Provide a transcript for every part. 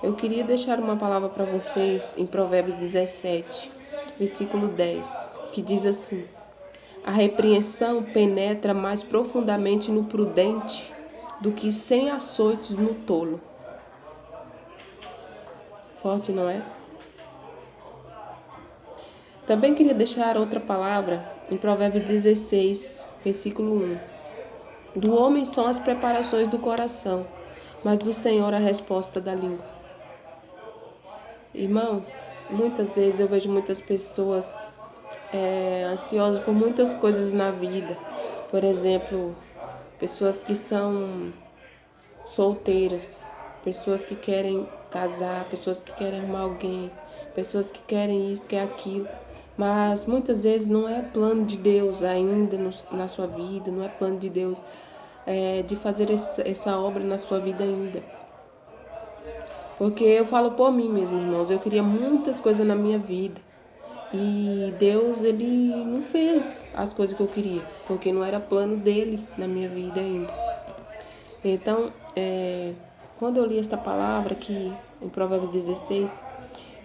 Eu queria deixar uma palavra para vocês em Provérbios 17, versículo 10, que diz assim: a repreensão penetra mais profundamente no prudente do que 100 açoites no tolo. Forte, não é? Também queria deixar outra palavra em Provérbios 16, versículo 1. Do homem são as preparações do coração, mas do Senhor a resposta da língua. Irmãos, muitas vezes eu vejo muitas pessoas ansiosas por muitas coisas na vida. Por exemplo, pessoas que são solteiras, pessoas que querem casar, pessoas que querem arrumar alguém, pessoas que querem isso, querem aquilo. Mas muitas vezes não é plano de Deus ainda na sua vida, não é plano de Deus de fazer essa obra na sua vida ainda. Porque eu falo por mim mesmo, irmãos, eu queria muitas coisas na minha vida. E Deus, Ele não fez as coisas que eu queria, porque não era plano dele na minha vida ainda. Então, quando eu li esta palavra aqui em Provérbios 16,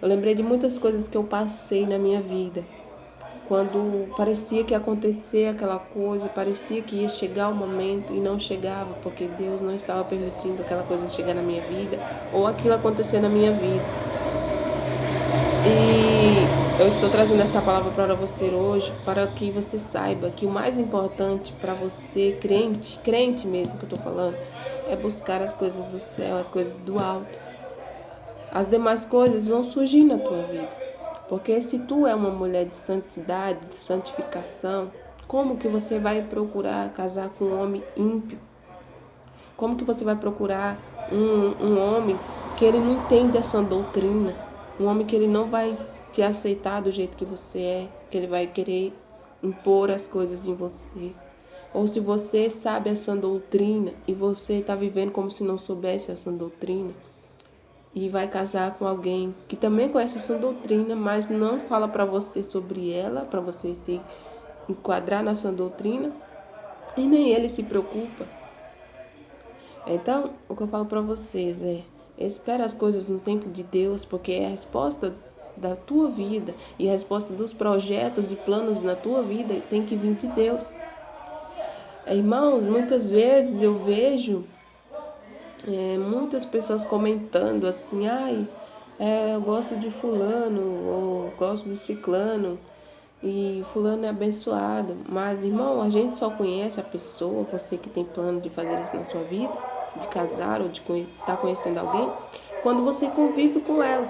eu lembrei de muitas coisas que eu passei na minha vida. Quando parecia que ia acontecer aquela coisa, parecia que ia chegar o momento e não chegava, porque Deus não estava permitindo aquela coisa chegar na minha vida ou aquilo acontecer na minha vida. E eu estou trazendo esta palavra para você hoje, para que você saiba que o mais importante para você, crente mesmo que eu estou falando, é buscar as coisas do céu, as coisas do alto. As demais coisas vão surgir na tua vida. Porque se tu é uma mulher de santidade, de santificação, como que você vai procurar casar com um homem ímpio? Como que você vai procurar um homem que ele não entende essa doutrina? Um homem que ele não vai te aceitar do jeito que você é, que ele vai querer impor as coisas em você. Ou se você sabe essa doutrina e você está vivendo como se não soubesse essa doutrina, e vai casar com alguém que também conhece essa doutrina, mas não fala para você sobre ela, para você se enquadrar nessa doutrina, e nem ele se preocupa. Então, o que eu falo para vocês espera as coisas no tempo de Deus, porque é a resposta da tua vida e a resposta dos projetos e planos na tua vida tem que vir de Deus. Irmãos, muitas vezes eu vejo muitas pessoas comentando assim, eu gosto de fulano, ou gosto de ciclano, e fulano é abençoado. Mas, irmão, a gente só conhece a pessoa, você que tem plano de fazer isso na sua vida, de casar ou de estar conhecendo alguém, quando você convive com ela,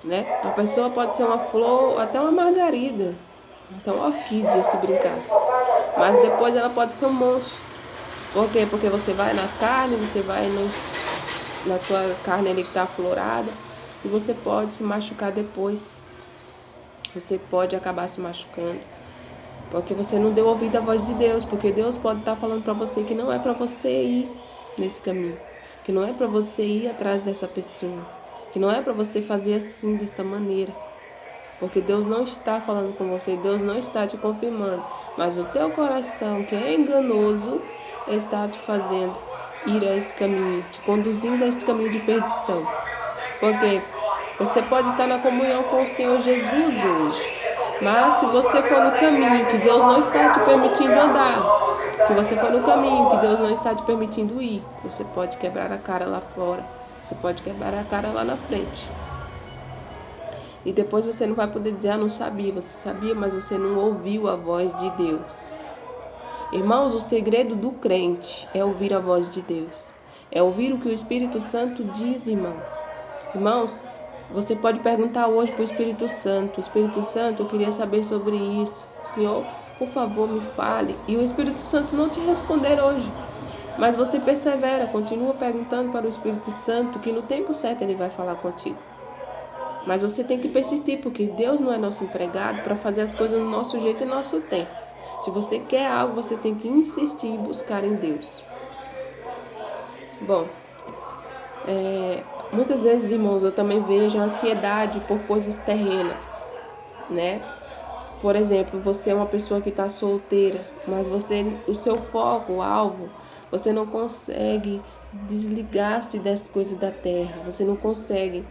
né? A pessoa pode ser uma flor, até uma margarida, então uma orquídea, se brincar. Mas depois ela pode ser um monstro. Por quê? Porque você vai na carne, você vai na tua carne ali que está aflorada, e você pode se machucar depois. Você pode acabar se machucando, porque você não deu ouvido à voz de Deus, porque Deus pode estar falando para você que não é para você ir nesse caminho, que não é para você ir atrás dessa pessoa, que não é para você fazer assim, desta maneira. Porque Deus não está falando com você, Deus não está te confirmando, mas o teu coração, que é enganoso, está te fazendo ir a esse caminho, te conduzindo a esse caminho de perdição. Porque você pode estar na comunhão com o Senhor Jesus hoje, mas se você for no caminho que Deus não está te permitindo andar, se você for no caminho que Deus não está te permitindo ir, você pode quebrar a cara lá fora, você pode quebrar a cara lá na frente. E depois você não vai poder dizer, não sabia. Você sabia, mas você não ouviu a voz de Deus. Irmãos, o segredo do crente é ouvir a voz de Deus. É ouvir o que o Espírito Santo diz, irmãos. Irmãos, você pode perguntar hoje para o Espírito Santo. Espírito Santo, eu queria saber sobre isso. Senhor, por favor, me fale. E o Espírito Santo não te responder hoje. Mas você persevera, continua perguntando para o Espírito Santo, que no tempo certo ele vai falar contigo. Mas você tem que persistir, porque Deus não é nosso empregado para fazer as coisas no nosso jeito e no nosso tempo. Se você quer algo, você tem que insistir e buscar em Deus. Bom, muitas vezes, irmãos, eu também vejo ansiedade por coisas terrenas, né? Por exemplo, você é uma pessoa que está solteira, mas o seu foco, o alvo, você não consegue desligar-se das coisas da terra. Você não consegue.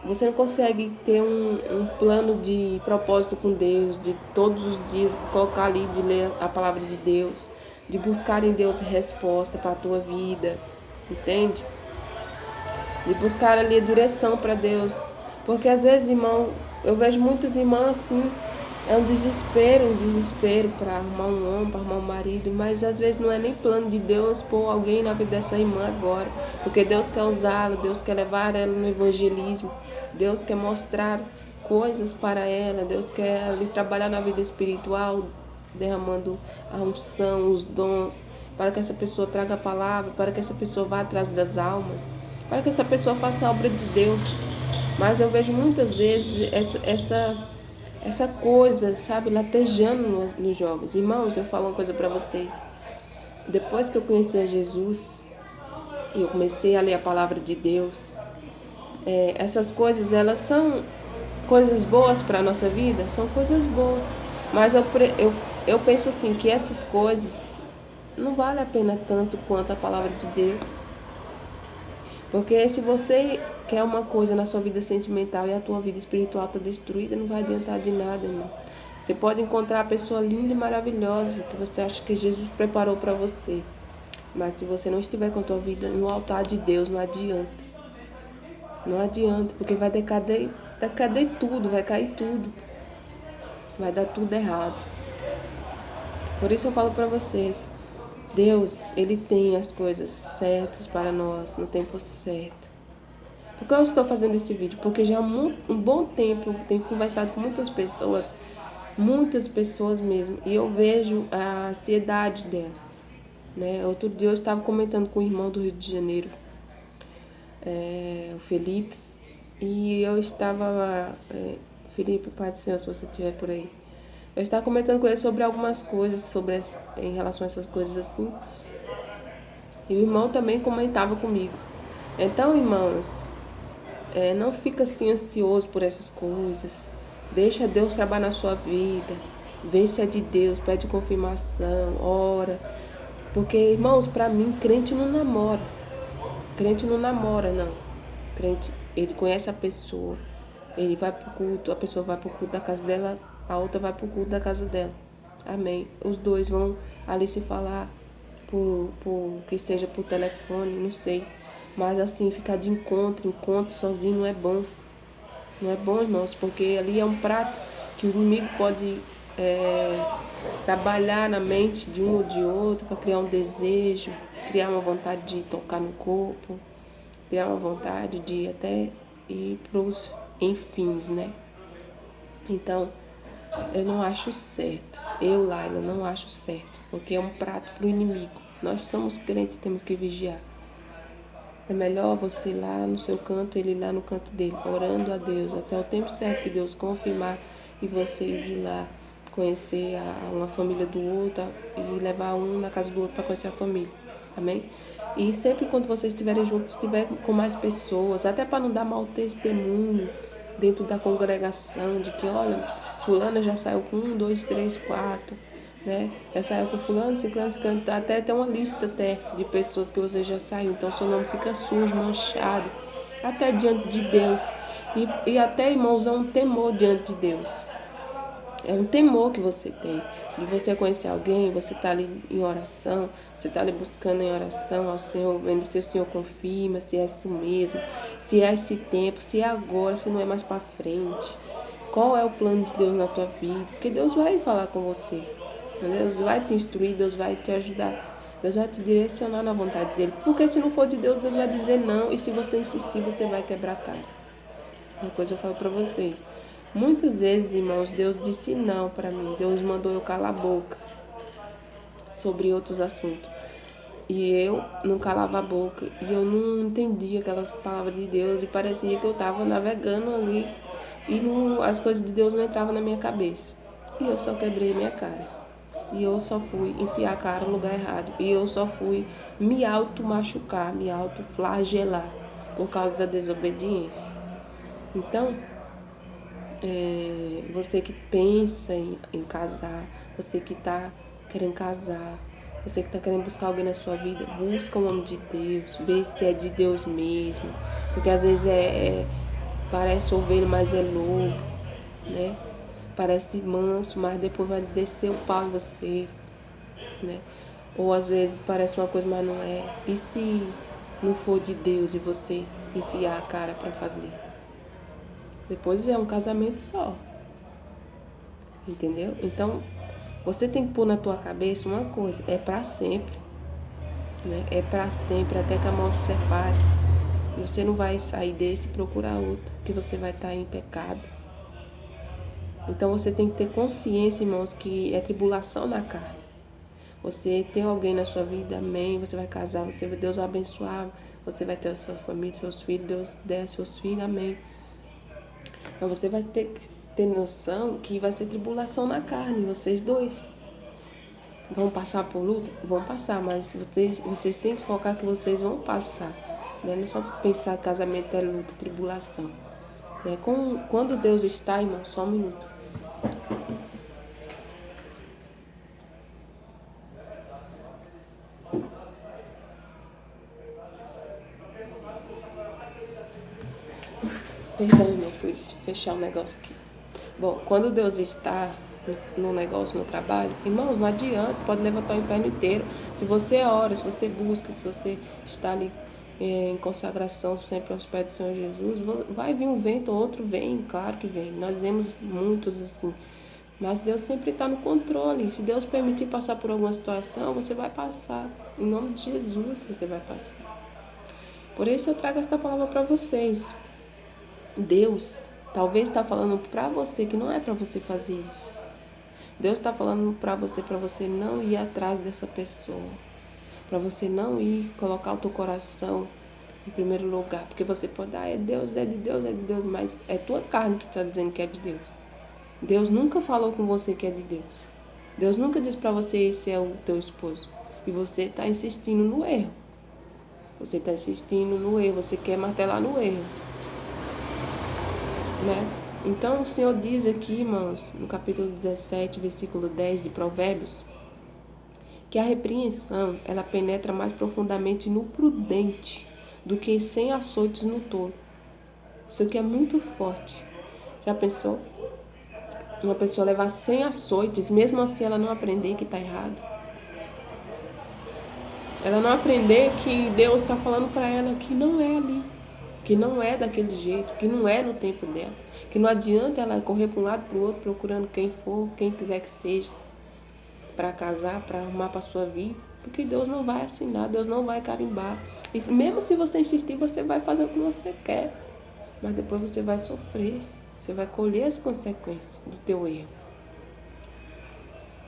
Você não consegue ter um plano de propósito com Deus, de todos os dias colocar ali, de ler a palavra de Deus, de buscar em Deus resposta para a tua vida, entende? De buscar ali a direção para Deus. Porque às vezes, irmão, eu vejo muitas irmãs assim, é um desespero para arrumar um homem, para arrumar um marido, mas às vezes não é nem plano de Deus pôr alguém na vida dessa irmã agora, porque Deus quer usá-la, Deus quer levar ela no evangelismo, Deus quer mostrar coisas para ela, Deus quer ali trabalhar na vida espiritual, derramando a unção, os dons, para que essa pessoa traga a palavra, para que essa pessoa vá atrás das almas, para que essa pessoa faça a obra de Deus. Mas eu vejo muitas vezes essa coisa, sabe, latejando nos jovens. Irmãos, eu falo uma coisa para vocês. Depois que eu conheci a Jesus e eu comecei a ler a palavra de Deus, essas coisas, elas são coisas boas para a nossa vida? São coisas boas. Mas eu penso assim, que essas coisas não vale a pena tanto quanto a palavra de Deus. Porque se você quer uma coisa na sua vida sentimental e a tua vida espiritual está destruída, não vai adiantar de nada, irmão. Você pode encontrar a pessoa linda e maravilhosa que você acha que Jesus preparou para você. Mas se você não estiver com a tua vida no altar de Deus, não adianta. Não adianta, porque vai decader tudo, vai cair tudo. Vai dar tudo errado. Por isso eu falo para vocês, Deus, Ele tem as coisas certas para nós, no tempo certo. Por que eu estou fazendo esse vídeo? Porque já há um bom tempo eu tenho conversado com muitas pessoas mesmo, e eu vejo a ansiedade dela, né? Outro dia eu estava comentando com o irmão do Rio de Janeiro, o Felipe, e eu estava, Felipe, Pai do Senhor, se você estiver por aí, eu estava comentando com ele sobre algumas coisas, em relação a essas coisas assim, e o irmão também comentava comigo. Então, irmãos, não fica assim ansioso por essas coisas. Deixa Deus trabalhar na sua vida. Vê se é de Deus, pede confirmação, ora. Porque, irmãos, para mim, crente não namora. Crente não namora, não. Crente, ele conhece a pessoa. Ele vai pro culto, a pessoa vai pro culto da casa dela, a outra vai pro culto da casa dela. Amém. Os dois vão ali se falar, que seja por telefone, não sei. Mas assim, ficar de encontro sozinho não é bom. Não é bom, irmãos, porque ali é um prato que o inimigo pode trabalhar na mente de um ou de outro para criar um desejo, criar uma vontade de tocar no corpo, criar uma vontade de até ir para os enfins, né? Então, eu não acho certo. Eu, Laila, não acho certo, porque é um prato para o inimigo. Nós somos crentes, temos que vigiar. É melhor você ir lá no seu canto, ele lá no canto dele, orando a Deus, até o tempo certo que Deus confirmar e vocês ir lá conhecer uma família do outro e levar um na casa do outro para conhecer a família. Amém? E sempre quando vocês estiverem juntos, estiver com mais pessoas, até para não dar mau testemunho dentro da congregação, de que, olha, fulana já saiu com 1, 2, 3, 4, né? Já saiu com fulano, ciclano, até tem uma lista até de pessoas que você já saiu, então seu nome fica sujo, manchado, até diante de Deus. E até, irmãos, é um temor diante de Deus. É um temor que você tem de você conhecer alguém, você tá ali em oração, você tá ali buscando em oração ao Senhor, vendo se o Senhor confirma, se é assim mesmo, se é esse tempo, se é agora, se não é mais para frente. Qual é o plano de Deus na tua vida? Porque Deus vai falar com você. Deus vai te instruir, Deus vai te ajudar, Deus vai te direcionar na vontade dele. Porque se não for de Deus, Deus vai dizer não. E se você insistir, você vai quebrar a cara. Uma coisa eu falo para vocês. Muitas vezes, irmãos, Deus disse não para mim. Deus mandou eu calar a boca sobre outros assuntos. E eu não calava a boca. E eu não entendia aquelas palavras de Deus. E parecia que eu estava navegando ali. E as coisas de Deus não entravam na minha cabeça. E eu só quebrei minha cara. E eu só fui enfiar a cara no lugar errado. E eu só fui me auto-machucar, me auto-flagelar por causa da desobediência. Então, você que pensa em casar, você que está querendo casar, Você que está querendo buscar alguém na sua vida, busca o nome de Deus, vê se é de Deus mesmo. Porque às vezes parece ovelha, mas é lobo, né? Parece manso, mas depois vai descer o pau em você, né? Ou às vezes parece uma coisa, mas não é. E se não for de Deus e você enfiar a cara para fazer? Depois é um casamento só. Entendeu? Então, você tem que pôr na tua cabeça uma coisa, é para sempre, né? É para sempre, até que a morte separe. Você não vai sair desse e procurar outro, que você vai estar em pecado. Então você tem que ter consciência, irmãos, que é tribulação na carne. Você tem alguém na sua vida, amém, você vai casar, Deus vai abençoar, você vai ter a sua família, seus filhos, Deus der seus filhos, amém. Mas você vai ter que ter noção que vai ser tribulação na carne, vocês dois. Vão passar por luta? Vão passar, mas vocês têm que focar que vocês vão passar. Né? Não só pensar que casamento é luta, tribulação. Né? Quando Deus está, irmão, só um minuto. Perdão, irmão, fui fechar o negócio aqui. Bom, quando Deus está no negócio, no trabalho, irmãos, não adianta, pode levantar o inferno inteiro. Se você ora, se você busca, se você está ali em consagração sempre aos pés do Senhor Jesus, vai vir um vento, outro vem, claro que vem. Nós vemos muitos assim. Mas Deus sempre está no controle. Se Deus permitir passar por alguma situação, você vai passar. Em nome de Jesus, você vai passar. Por isso eu trago esta palavra para vocês. Deus talvez está falando para você que não é para você fazer isso. Deus está falando para você não ir atrás dessa pessoa. Para você não ir colocar o teu coração em primeiro lugar. Porque você pode, é Deus, é de Deus, é de Deus, mas é tua carne que está dizendo que é de Deus. Deus nunca falou com você que é de Deus. Deus nunca disse para você esse é o teu esposo. E você está insistindo no erro. Você está insistindo no erro, você quer martelar no erro. Né? Então o Senhor diz aqui, irmãos, no capítulo 17, versículo 10 de Provérbios, que a repreensão, ela penetra mais profundamente no prudente do que 100 açoites no tolo. Isso aqui é muito forte. Já pensou? Uma pessoa levar 100 açoites, mesmo assim ela não aprender que está errado. Ela não aprender que Deus está falando para ela que não é ali, que não é daquele jeito, que não é no tempo dela, que não adianta ela correr para um lado para o outro procurando quem for, quem quiser que seja, para casar, para arrumar para sua vida, porque Deus não vai assinar, Deus não vai carimbar. E mesmo se você insistir, você vai fazer o que você quer, mas depois você vai sofrer, você vai colher as consequências do teu erro.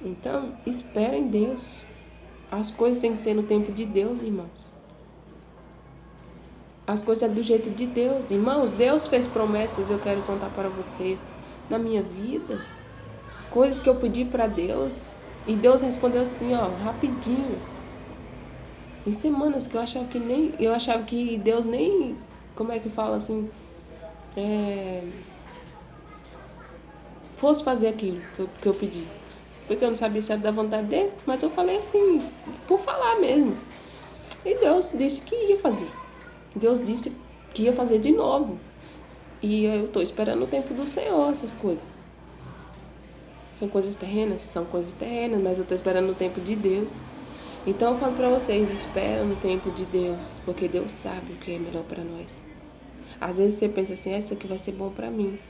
Então, espera em Deus. As coisas têm que ser no tempo de Deus, irmãos. As coisas é do jeito de Deus. Irmãos, Deus fez promessas, eu quero contar para vocês, na minha vida. Coisas que eu pedi para Deus. E Deus respondeu assim, ó, rapidinho. Em semanas que eu achava que Deus nem, como é que fala assim, fosse fazer aquilo que eu pedi. Porque eu não sabia se era da vontade dele, mas eu falei assim, por falar mesmo. E Deus disse que ia fazer. Deus disse que ia fazer de novo. E eu estou esperando o tempo do Senhor, essas coisas. São coisas terrenas? São coisas terrenas, mas eu estou esperando o tempo de Deus. Então eu falo para vocês, espera no tempo de Deus, porque Deus sabe o que é melhor para nós. Às vezes você pensa assim, isso aqui vai ser bom para mim.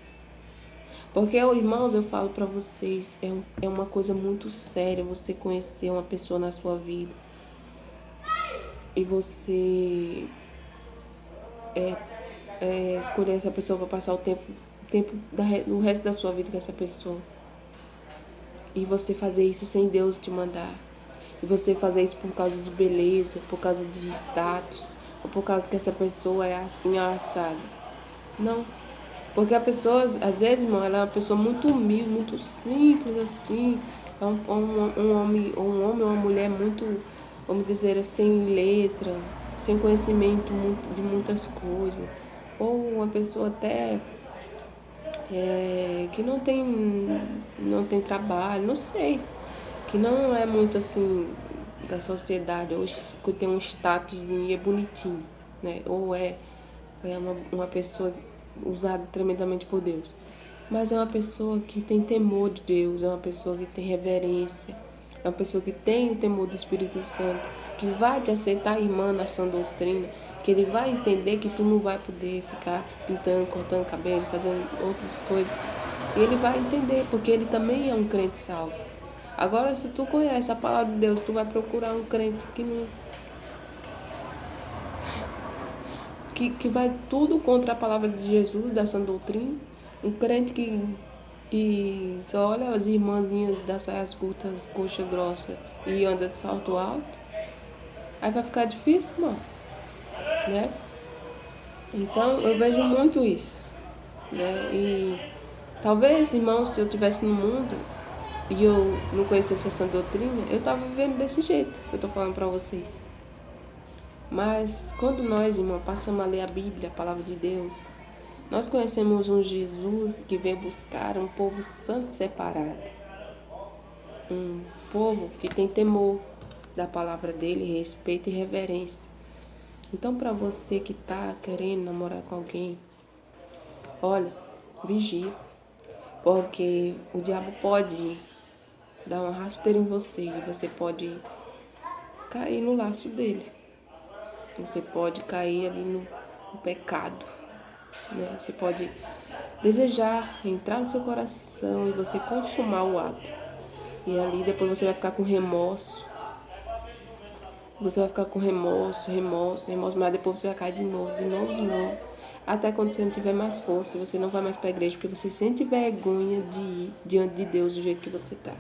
Porque, irmãos, eu falo para vocês, é uma coisa muito séria você conhecer uma pessoa na sua vida. E você escolher essa pessoa para passar o tempo do resto da sua vida com essa pessoa. E você fazer isso sem Deus te mandar. E você fazer isso por causa de beleza, por causa de status, ou por causa que essa pessoa é assim, assada. Não. Porque a pessoa, às vezes, irmão, ela é uma pessoa muito humilde, muito simples, assim. É um homem ou uma mulher muito, vamos dizer, sem letra, sem conhecimento de muitas coisas. Ou uma pessoa até que não tem trabalho, não sei. Que não é muito assim, da sociedade, ou que tem um status e é bonitinho, né? Ou é uma pessoa usada tremendamente por Deus. Mas é uma pessoa que tem temor de Deus, é uma pessoa que tem reverência, é uma pessoa que tem o temor do Espírito Santo, que vai te aceitar, irmã, na sã doutrina, que ele vai entender que tu não vai poder ficar pintando, cortando cabelo, fazendo outras coisas. E ele vai entender, porque ele também é um crente salvo. Agora, se tu conhece a palavra de Deus, tu vai procurar um crente que não... Que vai tudo contra a palavra de Jesus, da sã doutrina. Um crente que só olha as irmãzinhas das saias curtas, coxa grossa e anda de salto alto. Aí vai ficar difícil, mano, né? Então, eu vejo muito isso, né? E talvez, irmãos, se eu estivesse no mundo e eu não conhecesse essa doutrina, eu tava vivendo desse jeito que eu tô falando pra vocês. Mas quando nós, irmão, passamos a ler a Bíblia, a palavra de Deus, nós conhecemos um Jesus que veio buscar um povo santo e separado. Um povo que tem temor da palavra dele, respeito e reverência. Então, para você que está querendo namorar com alguém, olha, vigia. Porque o diabo pode dar uma rasteira em você e você pode cair no laço dele. Você pode cair ali no pecado, né? Você pode desejar entrar no seu coração e você consumar o ato. E ali depois você vai ficar com remorso. Você vai ficar com remorso, mas depois você vai cair de novo. Até quando você não tiver mais força, você não vai mais para a igreja, porque você sente vergonha de ir diante de Deus do jeito que você está.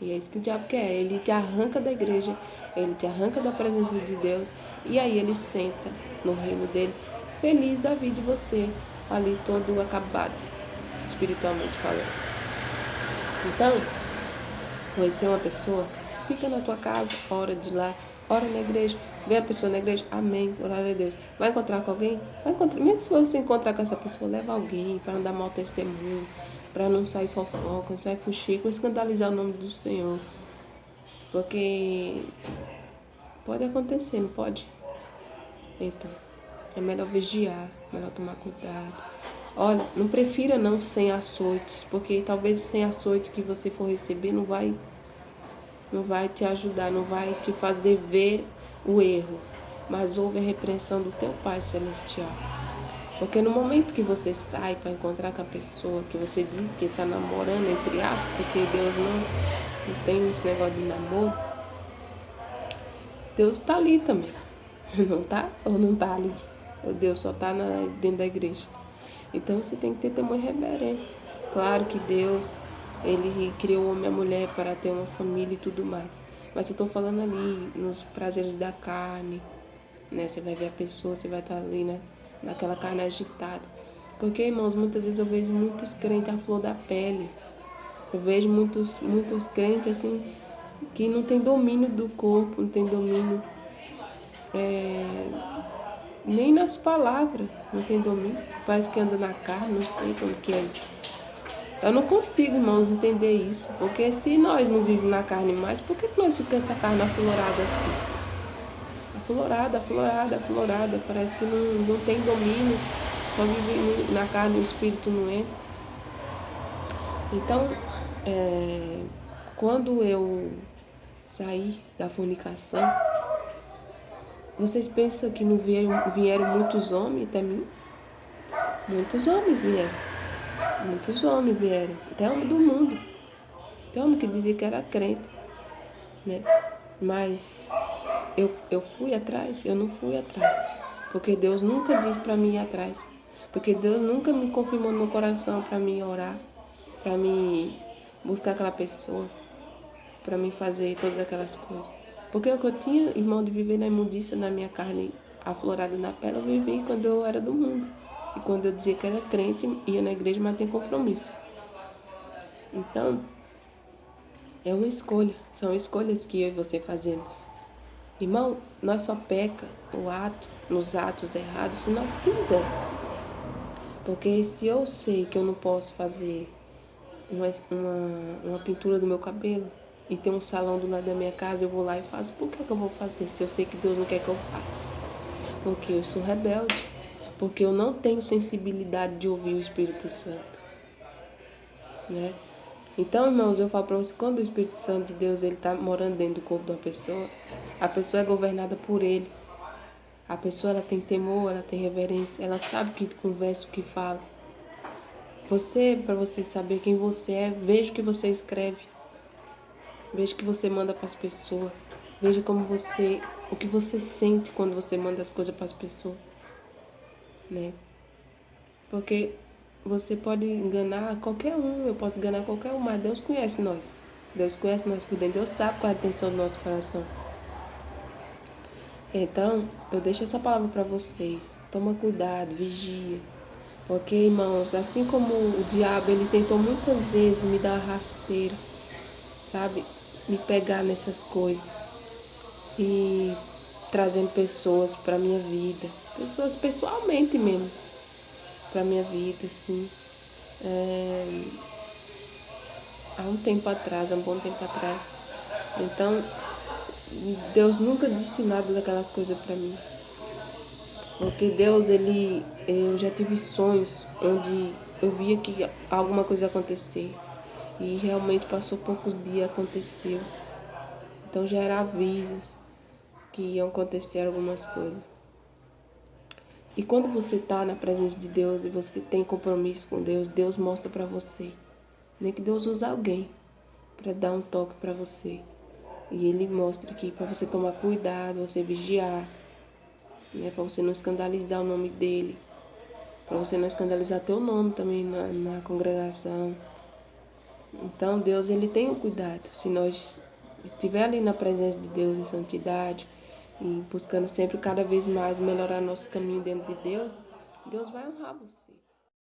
E é isso que o diabo quer. Ele te arranca da igreja, ele te arranca da presença de Deus, e aí ele senta no reino dele, feliz da vida de você, ali todo acabado, espiritualmente falando. Então, conhecer uma pessoa, fica na tua casa, ora de lá, ora na igreja, vê a pessoa na igreja, amém, glória a Deus. Vai encontrar com alguém? Vai encontrar. Mesmo se você encontrar com essa pessoa, leva alguém para não dar mau testemunho, para não sair fofoca, não sair fuxico, escandalizar o nome do Senhor. Porque pode acontecer, não pode? Então, é melhor vigiar, melhor tomar cuidado. Olha, não prefira não sem açoites, porque talvez o sem açoite que você for receber não vai te ajudar, não vai te fazer ver o erro, mas houve a repreensão do teu Pai Celestial. Porque no momento que você sai para encontrar com a pessoa que você diz que está namorando, entre aspas, porque Deus não tem esse negócio de namoro, Deus está ali também, não tá? Ou não está ali? Ou Deus só está dentro da igreja? Então você tem que ter temor e reverência. Claro que Deus, ele criou o homem e a mulher para ter uma família e tudo mais. Mas eu estou falando ali nos prazeres da carne, né? Você vai ver a pessoa, você vai estar ali, né? Naquela carne agitada. Porque, irmãos, muitas vezes eu vejo muitos crentes à flor da pele. Eu vejo muitos crentes assim que não tem domínio do corpo, não tem domínio nem nas palavras, não tem domínio. Parece que anda na carne, não sei como que é isso. Eu não consigo, irmãos, entender isso. Porque se nós não vivemos na carne mais, por que nós ficamos essa carne aflorada assim? Aflorada. Parece que não tem domínio, só vive na carne e o espírito não entra. Então, quando eu saí da fornicação, vocês pensam que não vieram muitos homens até mim? Muitos homens vieram. Muitos homens vieram. Até homem do mundo. Até homem que dizia que era crente, né? Mas eu fui atrás? Eu não fui atrás. Porque Deus nunca disse para mim ir atrás. Porque Deus nunca me confirmou no meu coração para mim orar, para mim buscar aquela pessoa, para mim fazer todas aquelas coisas. Porque o que eu tinha, irmão, de viver na imundícia, na minha carne aflorada na pele, eu vivi quando eu era do mundo. E quando eu dizia que era crente, ia na igreja, mas tem compromisso. Então, é uma escolha. São escolhas que eu e você fazemos. Irmão, nós só peca nos atos errados se nós quisermos. Porque se eu sei que eu não posso fazer uma pintura do meu cabelo, e tem um salão do lado da minha casa, eu vou lá e faço. Por que eu vou fazer se eu sei que Deus não quer que eu faça? Porque eu sou rebelde, porque eu não tenho sensibilidade de ouvir o Espírito Santo, né? Então, irmãos, eu falo para você, quando o Espírito Santo de Deus ele está morando dentro do corpo da pessoa, a pessoa é governada por ele. A pessoa ela tem temor, ela tem reverência, ela sabe o que conversa, o que fala. Você, para você saber quem você é, veja o que você escreve, veja o que você manda para as pessoas, veja o que você sente quando você manda as coisas para as pessoas, né? Porque você pode enganar qualquer um, eu posso enganar qualquer um, mas Deus conhece nós. Deus conhece nós por dentro, Deus sabe qual é a intenção do nosso coração. Então, eu deixo essa palavra para vocês. Toma cuidado, vigia. Porque, irmãos, assim como o diabo, ele tentou muitas vezes me dar uma rasteira, sabe? Me pegar nessas coisas. E trazendo pessoas para minha vida. Pessoas pessoalmente mesmo. Para minha vida, assim. Há um tempo atrás, há um bom tempo atrás. Então, Deus nunca disse nada daquelas coisas para mim. Porque Deus, eu já tive sonhos onde eu via que alguma coisa ia acontecer. E realmente passou poucos dias, aconteceu. Então já era avisos que iam acontecer algumas coisas. E quando você está na presença de Deus e você tem compromisso com Deus, Deus mostra para você. Nem que Deus use alguém para dar um toque para você. E Ele mostra aqui para você tomar cuidado, você vigiar, né, para você não escandalizar o nome dele, para você não escandalizar teu nome também na congregação. Então Deus ele tem um cuidado. Se nós estiver ali na presença de Deus em santidade e buscando sempre cada vez mais melhorar nosso caminho dentro de Deus, Deus vai honrar você.